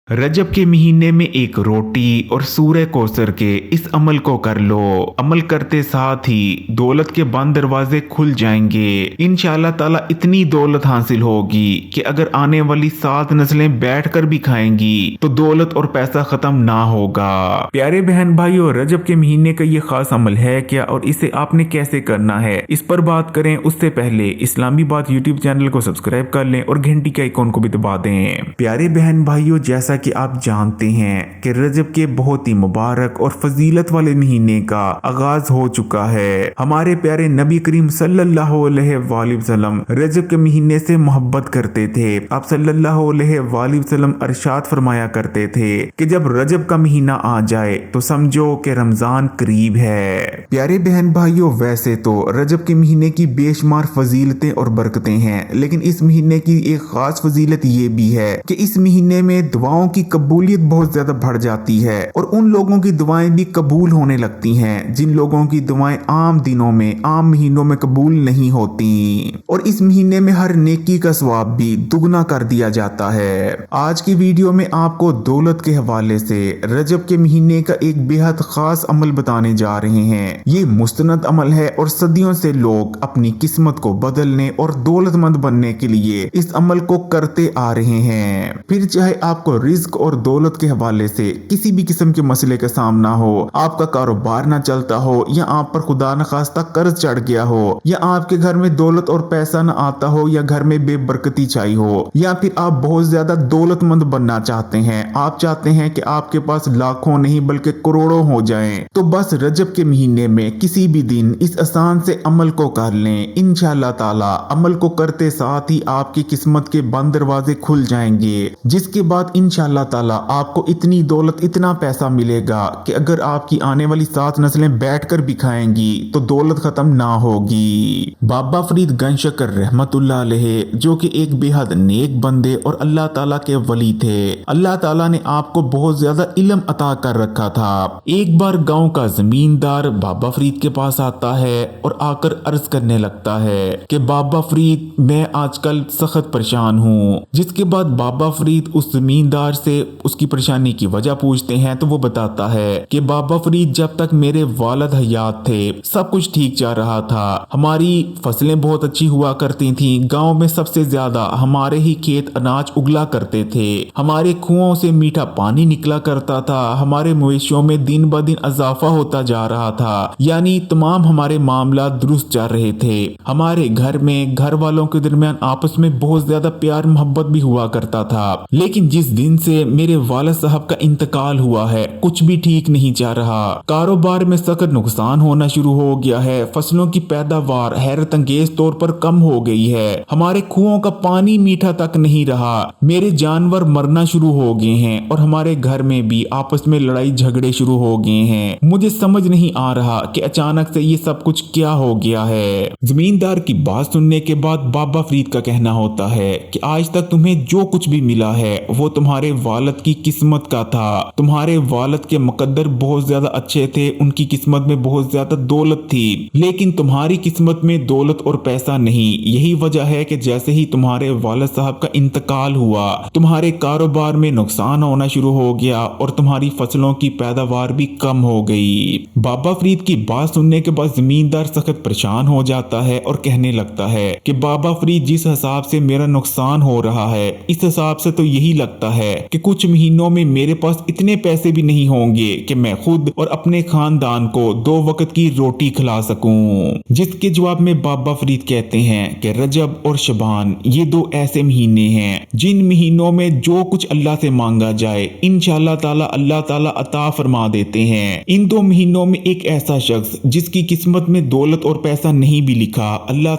रजब के महीने में एक रोटी और सूरह कौसर के इस अमल को कर लो। अमल करते साथ ही दौलत के बंद दरवाजे खुल जाएंगे। इंशाअल्लाह ताला इतनी दौलत हासिल होगी कि अगर आने वाली 7 नस्लें बैठकर भी खाएंगी तो दौलत और पैसा खत्म ना होगा। प्यारे बहन भाइयों, रजब के महीने का ये खास अमल है क्या और इसे आपने कैसे करना है, इस पर बात करें उससे पहले इस्लामी बात यूट्यूब चैनल को सब्सक्राइब कर लें और घंटी के आइकॉन को भी दबा दें। प्यारे बहन भाइयों, जैसा कि आप जानते हैं कि रजब के बहुत ही मुबारक और फजीलत वाले महीने का आगाज हो चुका है। हमारे प्यारे नबी करीम सल्लल्लाहु अलैहि वसल्लम रजब के महीने से मोहब्बत करते थे। आप सल्लल्लाहु अलैहि वसल्लम अरशाद फरमाया करते थे कि जब रजब का महीना आ जाए तो समझो कि रमजान करीब है। प्यारे बहन भाइयों, वैसे तो रजब के महीने की बेशुमार फजीलतें और बरकतें हैं, लेकिन इस महीने की एक खास फजीलत ये भी है कि इस महीने में दुआओं की कबूलियत बहुत ज्यादा बढ़ जाती है और उन लोगों की दुआएं भी कबूल होने लगती हैं जिन लोगों की दुआएं आम दिनों में, आम महीनों में कबूल नहीं होती। और इस महीने में हर नेकी का सवाब भी दुगना कर दिया जाता है। आज की वीडियो में आपको दौलत के हवाले से रजब के महीने का एक बेहद खास अमल बताने जा रहे हैं। ये मुस्तनद अमल है और सदियों से लोग अपनी किस्मत को बदलने और दौलतमंद बनने के लिए इस अमल को करते आ रहे हैं। फिर चाहे आपको रिज्क और दौलत के हवाले से किसी भी किस्म के मसले का सामना हो, आपका कारोबार ना चलता हो, या आप पर खुदा न खास्ता कर्ज चढ़ गया हो, या आपके घर में दौलत और पैसा न आता हो, या घर में बेबरकती छाई हो, या फिर आप बहुत ज्यादा दौलतमंद बनना चाहते हैं, आप चाहते हैं कि आपके पास लाखों नहीं बल्कि करोड़ों हो जाएं, तो बस रजब के महीने में किसी भी दिन इस आसान से अमल को कर लें। इंशाअल्लाह ताला अमल को करते साथ ही आपकी किस्मत के बंद दरवाजे खुल जाएंगे, जिसके बाद इंशाअल्लाह ताला आपको इतनी दौलत, इतना पैसा मिलेगा कि अगर आपकी आने वाली 7 नस्लें बैठकर भी खाएंगी तो दौलत खत्म ना होगी। बाबा फरीद गंज शकर रहमतुल्लाह अलैहि, जो कि एक बेहद नेक बंदे और अल्लाह ताला के वली थे, अल्लाह ताला ने आपको बहुत ज्यादा इल्म अता कर रखा था। एक बार गांव का जमींदार बाबा फरीद के पास आता है और आकर अर्ज करने लगता है कि बाबा फरीद, मैं आजकल सख्त परेशान हूँ। जिसके बाद बाबा फरीद उस जमींदार से उसकी परेशानी की वजह पूछते हैं तो वो बताता है कि बाबा फरीद, जब तक मेरे वालिद हयात थे सब कुछ ठीक जा रहा था, हमारी फसलें बहुत अच्छी हुआ करती थी, गांव में सबसे ज्यादा हमारे ही खेत अनाज उगला करते थे, हमारे कुओं से मीठा पानी निकला करता था, हमारे मवेशियों में दिन ब दिन इजाफा होता जा रहा था, यानी तमाम हमारे मामला दुरुस्त चल रहे थे, हमारे घर में घर वालों के दरमियान आपस में बहुत ज्यादा प्यार मोहब्बत भी हुआ करता था। लेकिन जिस दिन से मेरे वालिद साहब का इंतकाल हुआ है कुछ भी ठीक नहीं जा रहा, कारोबार में सख्त नुकसान होना शुरू हो गया है, फसलों की पैदावार हैरत अंगेज तौर पर कम हो गई है, हमारे कुओं का पानी मीठा तक नहीं रहा, मेरे जानवर मरना शुरू हो गए हैं और हमारे घर में भी आपस में लड़ाई झगड़े शुरू हो गए हैं। मुझे समझ नहीं आ रहा कि अचानक से ये सब कुछ क्या हो गया है। जमींदार की बात सुनने के बाद बाबा फरीद का कहना होता है कि आज तक तुम्हें जो कुछ भी मिला है वो तुम्हारे वालिद की किस्मत का था, तुम्हारे वालिद के मुकद्दर बहुत ज्यादा अच्छे थे, उनकी किस्मत में बहुत ज्यादा दौलत थी, लेकिन तुम्हारी किस्मत में दौलत और पैसा नहीं। यही वजह है कि जैसे ही तुम्हारे वालिद साहब का इंतकाल हुआ तुम्हारे कारोबार में नुकसान होना शुरू हो गया और तुम्हारी फसलों की पैदावार भी कम हो गई। बाबा फरीद की बात सुनने के बाद जमींदार सख्त परेशान हो जाता है और कहने लगता है कि बाबा फरीद, जिस हिसाब से मेरा नुकसान हो रहा है इस हिसाब से तो यही लगता है कि कुछ महीनों में मेरे पास इतने पैसे भी नहीं होंगे कि मैं खुद और अपने खानदान को 2 वक्त की रोटी खिला सकूं। जिसके जवाब में बाबा फरीद कहते हैं कि रजब और शबान ये 2 ऐसे महीने हैं जिन महीनों में जो कुछ अल्लाह से मांगा जाए इंशाअल्लाह ताला अल्लाह ताला अता फरमा देते हैं। इन 2 महीनों में एक ऐसा शख्स जिसकी किस्मत में दौलत और पैसा नहीं भी लिखा, अल्लाह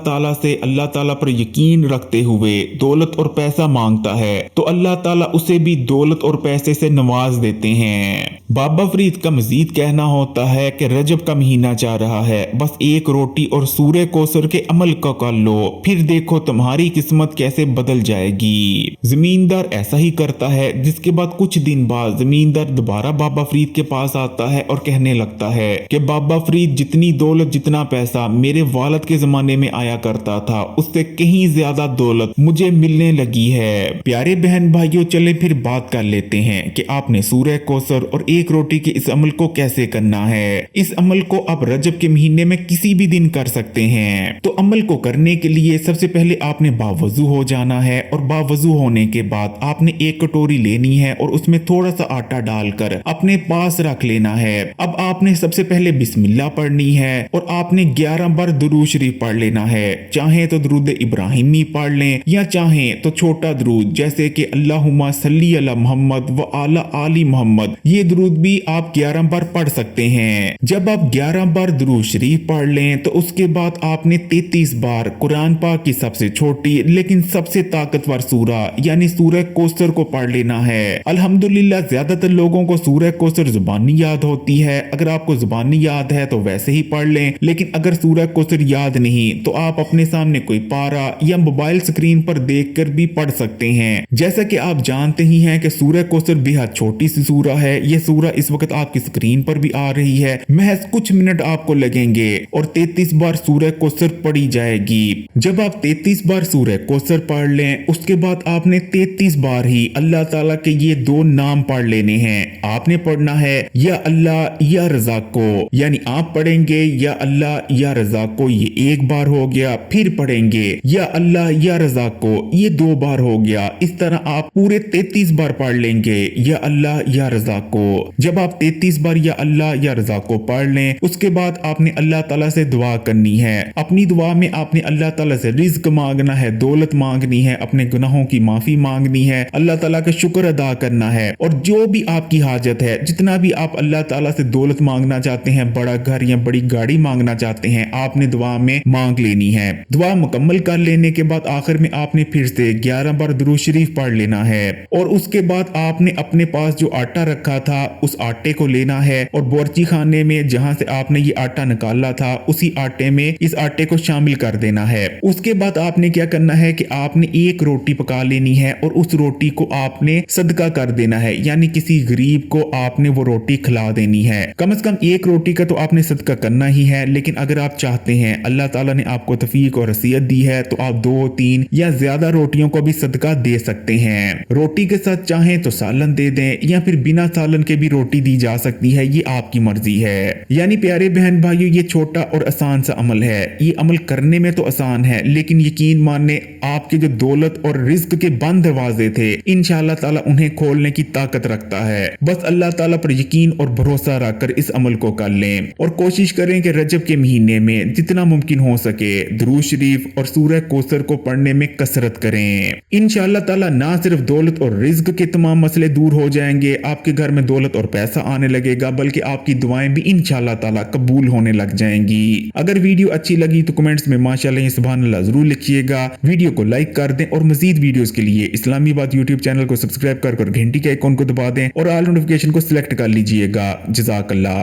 ताला पर यकीन रखते हुए दौलत और पैसा मांगता है तो अल्लाह ताला उसे भी दौलत और पैसे से नवाज देते हैं। बाबा फरीद का मजीद कहना होता है कि रजब का महीना जा रहा है, बस एक रोटी और सूरह कौसर के अमल को कर लो, फिर देखो तुम्हारी किस्मत कैसे बदल जाएगी। जमींदार ऐसा ही करता है। जिसके बाद कुछ दिन बाद जमींदार दोबारा बाबा फरीद के पास आता है और कहने लगता है कि बाबा फरीद, जितनी दौलत जितना पैसा मेरे वालिद के जमाने में आया करता था उससे कहीं ज्यादा दौलत मुझे मिलने लगी है। प्यारे बहन भाइयों, चले फिर बात कर लेते हैं कि आपने सूरह कौसर और एक रोटी के इस अमल को कैसे करना है। इस अमल को आप रजब के महीने में किसी भी दिन कर सकते हैं। तो अमल को करने के लिए सबसे पहले आपने बावजू हो जाना है और बावजू होने के बाद आपने एक कटोरी लेनी है और उसमें थोड़ा सा आटा डालकर अपने पास रख लेना है। अब आपने सबसे पहले बिस्मिल्लाह पढ़नी है और आपने 11 बार दुरूद शरीफ पढ़ लेना है। चाहे तो दुरूद इब्राहिमी पढ़ लें या चाहे तो छोटा दुरूद जैसे कि अल्लाहुम्मा सल्ली अला मोहम्मद व आला आली मोहम्मद, ये दुरूद भी आप 11 बार पढ़ सकते हैं। जब आप 11 बार दुरूद शरीफ पढ़ लें तो उसके बाद आपने 33 बार कुरान पाक की सबसे छोटी लेकिन सबसे ताकतवर सूरा यानी सूरह कौसर को पढ़ लेना है। अल्हम्दुलिल्लाह ज्यादातर लोगों को सूरह कौसर जुबानी याद होती है। अगर आपको जुबानी याद है तो वैसे ही पढ़ लें, लेकिन अगर सूरह कौसर याद नहीं तो आप अपने सामने कोई पारा या मोबाइल स्क्रीन पर देखकर भी पढ़ सकते हैं। जैसा कि आप जानते ही हैं कि सूरह कौसर बेहद छोटी सी सूरा है। यह सूरा इस वक्त आपकी स्क्रीन पर भी आ रही है। महज कुछ मिनट आपको लगेंगे और 33 बार सूरह कौसर पढ़ी जाएगी। जब आप 33 बार सूरह कौसर पढ़ लें उसके बाद आपने 33 बार ही अल्लाह ताला के ये दो नाम पढ़ लेने हैं। आपने पढ़ना है या अल्लाह या रज़ाक को, यानी आप पढ़ेंगे या अल्लाह या रज़ाक को, ये एक बार हो गया। फिर पढ़ेंगे या अल्लाह या रज़ाक को, ये 2 बार हो गया। इस तरह आप पूरे 33 बार पढ़ लेंगे या अल्लाह या रज़ाक को। जब आप 33 बार या अल्लाह या रज़ाक को पढ़ लें उसके बाद आपने अल्लाह ताला से दुआ करनी है। अपनी दुआ में आपने अल्लाह ताला से रिज़्क मांगना है, दौलत मांगनी है, अपने गुनाहों की माफी मांगनी है, अल्लाह ताला का शुक्र अदा करना है। और जो भी आपकी हाजत है, जितना भी आप अल्लाह ताला से दौलत मांगना चाहते हैं, बड़ा घर या बड़ी गाड़ी मांगना चाहते हैं, आपने दुआ में मांग लेनी है। दुआ मुकम्मल कर लेने के बाद आखिर में आपने फिर से 11 बार दुरूद शरीफ पढ़ लेना है और उसके बाद आपने अपने पास जो आटा रखा था उस आटे को लेना है और बोरची खाने में जहां से आपने ये आटा निकाला था उसी आटे में इस आटे को शामिल कर देना है। उसके बाद आपने क्या करना है कि आपने एक रोटी पका लेनी है और उस रोटी को आपने सदका कर देना है, यानी किसी गरीब को आपने वो रोटी खिला देनी है। कम से कम एक रोटी का तो आपने सदका करना ही है, लेकिन अगर आप चाहते हैं, अल्लाह ताला ने आपको तौफीक और रसीयत दी है, तो आप 2, 3 या ज्यादा रोटियों को भी सदका दे सकते हैं। रोटी के साथ चाहें तो सालन दे दें या फिर बिना सालन के भी रोटी दी जा सकती है, ये आपकी मर्जी है। यानी प्यारे बहन भाइयों, ये छोटा और आसान सा अमल है। ये अमल करने में तो आसान है, लेकिन यकीन मानने आपके जो दौलत और रिज्क के बंद दरवाजे थे, इंशाअल्लाह ताला उन्हें खोलने की ताकत रखता है। बस अल्लाह ताला पर यकीन और भरोसा रखकर इस अमल को कर लें और कोशिश करें कि रजब के महीने में जितना मुमकिन हो सके दुरूद शरीफ और सूरह कौसर को पढ़ने में कसरत करें। इंशाअल्लाह ताला ना सिर्फ दौलत और रिज्क के तमाम मसले दूर हो जाएंगे, आपके घर में दौलत और पैसा आने लगेगा, बल्कि आपकी दुआएं भी इंशाअल्लाह ताला कबूल होने लग जाएंगी। अगर वीडियो अच्छी लगी तो कमेंट्स में माशाअल्लाह या सुभान अल्लाह जरूर लिखिएगा। वीडियो को लाइक कर दें और मजीद वीडियोस के लिए इस्लामी बात यूट्यूब चैनल को सब्सक्राइब कर घंटी के आइकॉन को दबा दें और ऑल नोटिफिकेशन को सिलेक्ट कर लीजिएगा। जज़ाकल्लाह।